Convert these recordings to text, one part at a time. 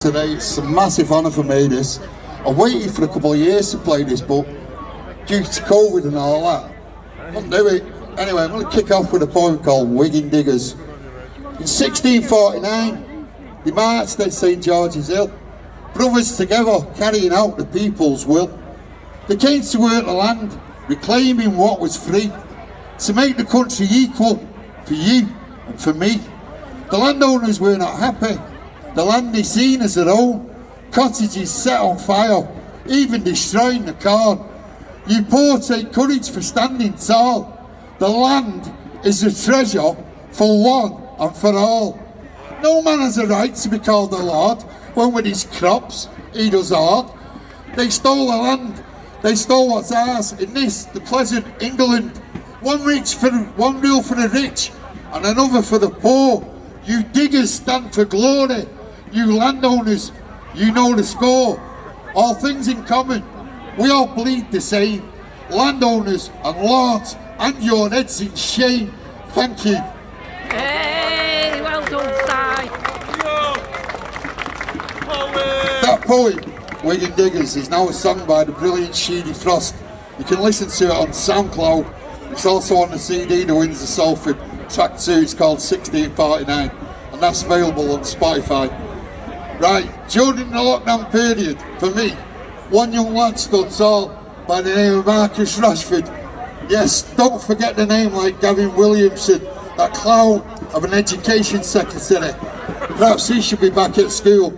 Today, it's a massive honour for me. This I waited for a couple of years to play this, but due to COVID and all that, I couldn't do it. Anyway, I'm going to kick off with a poem called Wigan Diggers. In 1649, they marched at St George's Hill, brothers together carrying out the people's will. They came to work the land, reclaiming what was free, to make the country equal for you and for me. The landowners were not happy. The land they seen as their own, cottages set on fire, even destroying the corn. You poor take courage for standing tall. The land is a treasure for one and for all. No man has a right to be called a lord when with his crops he does hard. They stole the land, they stole what's ours in this, the pleasant England. One rule for the rich and another for the poor. You diggers stand for glory. You landowners, you know the score. All things in common, we all bleed the same. Landowners and lords, and your heads in shame. Thank you. Hey, well done, Si. That poem, Wigan Diggers, is now a song by the brilliant Sheedy Frost. You can listen to it on SoundCloud. It's also on the CD, The Winds of Salford. Track 2 is called 1649, and that's available on Spotify. Right, during the lockdown period, for me, one young lad stood tall by the name of Marcus Rashford. Yes, don't forget the name like Gavin Williamson, that clown of an education secretary. Perhaps he should be back at school.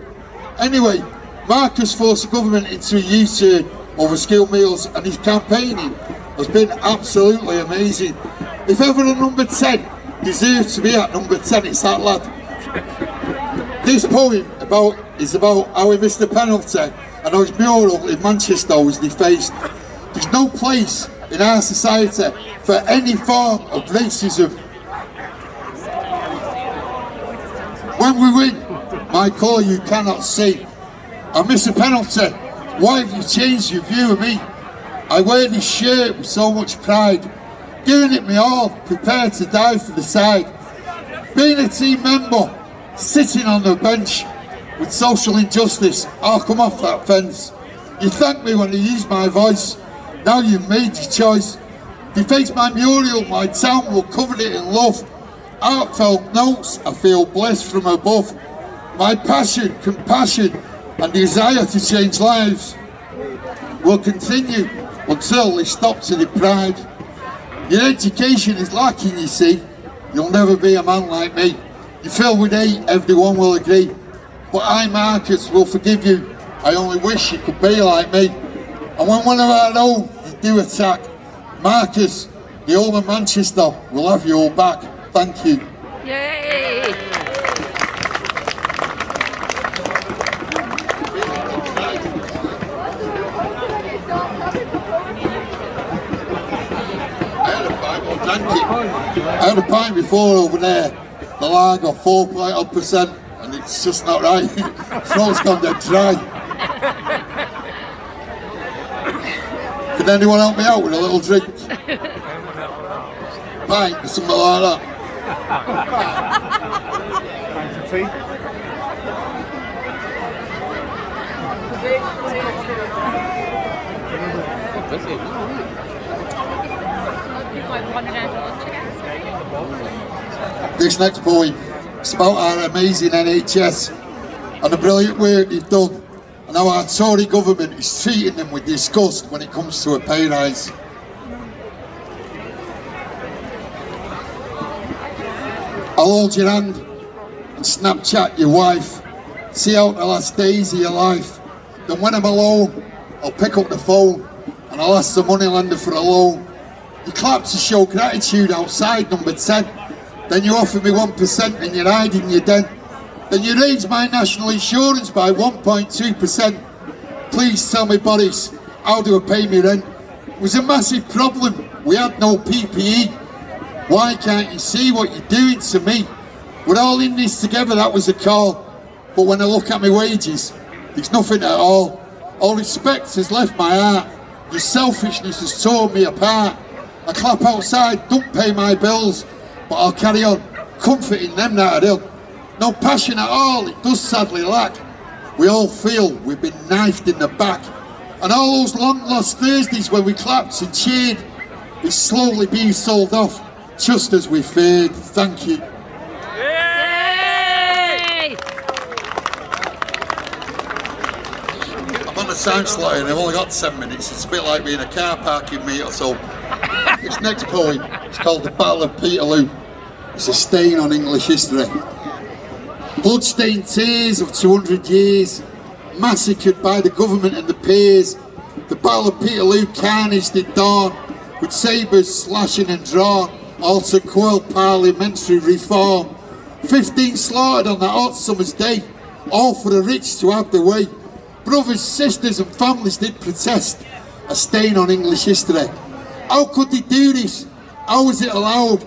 Anyway, Marcus forced the government into a U-turn over school meals, and his campaigning has been absolutely amazing. If ever a number 10 deserves to be at number 10, it's that lad. This poem is about how he missed the penalty and how his mural in Manchester was defaced. There's no place in our society for any form of racism. When we win, my colour you cannot see. I miss a penalty. Why have you changed your view of me? I wear this shirt with so much pride, giving it me all, prepared to die for the side. Being a team member, sitting on the bench with social injustice, I'll come off that fence. You thanked me when you used my voice, now you've made your choice. Deface my mural, my town will cover it in love. Heartfelt notes, I feel blessed from above. My passion, compassion and desire to change lives will continue until they stop to deprive. Your education is lacking, you see. You'll never be a man like me. You're filled with hate, everyone will agree. But I, Marcus, will forgive you. I only wish you could be like me. And when one of our own you do attack, Marcus, the whole of Manchester will have you all back. Thank you. Yay! I had a pint before over there, the lager 4% and it's just not right. Throat's gone dead dry. Can anyone help me out with a little drink? Pint or something like that. This next poem is about our amazing NHS and the brilliant work they've done, and how our Tory government is treating them with disgust when it comes to a pay rise. I'll hold your hand and Snapchat your wife, see out the last days of your life. Then when I'm alone, I'll pick up the phone and I'll ask the moneylender for a loan. You clap to show gratitude outside number 10. Then you offer me 1% and you're hiding your den. Then you raise my national insurance by 1.2%. Please tell me, Boris, how do I pay me rent? It was a massive problem. We had no PPE. Why can't you see what you're doing to me? We're all in this together, that was a call. But when I look at my wages, there's nothing at all. All respect has left my heart. Your selfishness has torn me apart. I clap outside, don't pay my bills, but I'll carry on, comforting them that are ill. No passion at all, it does sadly lack. We all feel we've been knifed in the back. And all those long lost Thursdays when we clapped and cheered is slowly being sold off, just as we feared. Thank you. Yay! I'm on the sound slot and I've only got 10 minutes. It's a bit like being a car parking meter, so this next poem is called The Battle of Peterloo. It's a stain on English history. Bloodstained tears of 200 years, massacred by the government and the peers. The Battle of Peterloo carnage did dawn, with sabres slashing and drawn, all to quell parliamentary reform. 15 slaughtered on that hot summer's day, all for the rich to have their way. Brothers, sisters and families did protest, a stain on English history. How could they do this? How was it allowed?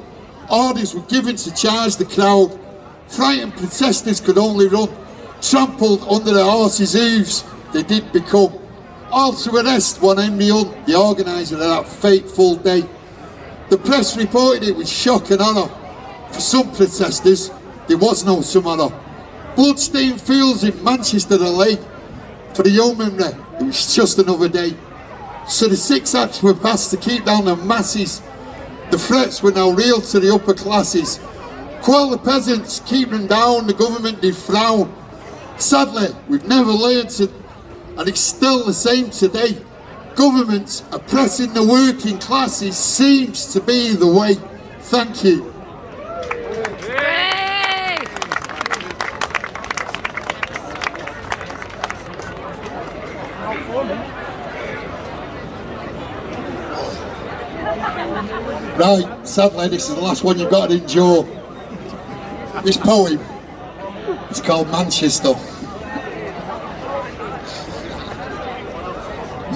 Orders were given to charge the crowd. Frightened protesters could only run, trampled under the horses' hooves they did become. All to arrest one Henry Hunt, the organiser of that fateful day. The press reported it with shock and honour. For some protesters, there was no tomorrow. Bloodstained fields in Manchester are lay. For the yeomanry, it was just another day. So the 6 acts were passed to keep down the masses. The threats were now real to the upper classes. Quell the peasants, keep them down, the government did frown. Sadly, we've never learned to, and it's still the same today. Governments oppressing the working classes seems to be the way. Thank you. Yay! Right, sadly this is the last one you've got to endure. This poem is called Manchester.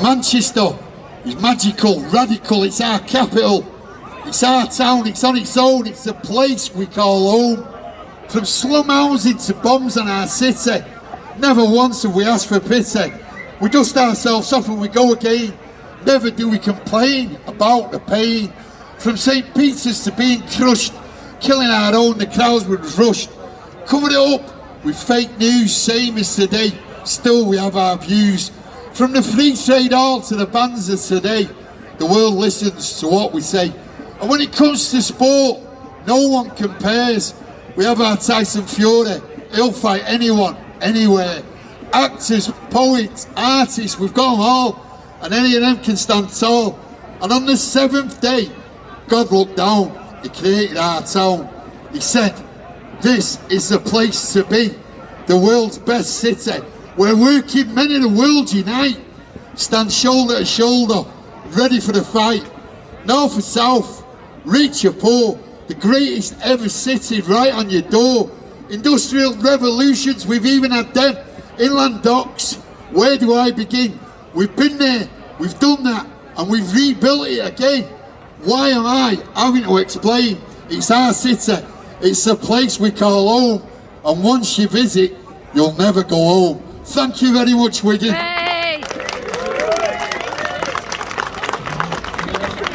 Manchester is magical, radical, it's our capital. It's our town, it's on its own, it's a place we call home. From slum housing to bombs on our city, never once have we asked for pity. We dust ourselves off and we go again. Never do we complain about the pain. From St. Peter's to being crushed, killing our own, the crowds were rushed. Covered it up with fake news, same as today, still we have our views. From the free trade hall to the bands of today, the world listens to what we say. And when it comes to sport, no one compares. We have our Tyson Fury, he'll fight anyone, anywhere. Actors, poets, artists, we've got them all, and any of them can stand tall. And on the 7th day, God looked down, he created our town. He said, this is the place to be, the world's best city, where working men in the world unite, stand shoulder to shoulder, ready for the fight. North or south, rich or poor, the greatest ever city right on your door. Industrial revolutions, we've even had them. Inland docks, where do I begin? We've been there, we've done that, and we've rebuilt it again. Why am I having to explain? It's our city, it's a place we call home, and once you visit, you'll never go home. Thank you very much, Wigan.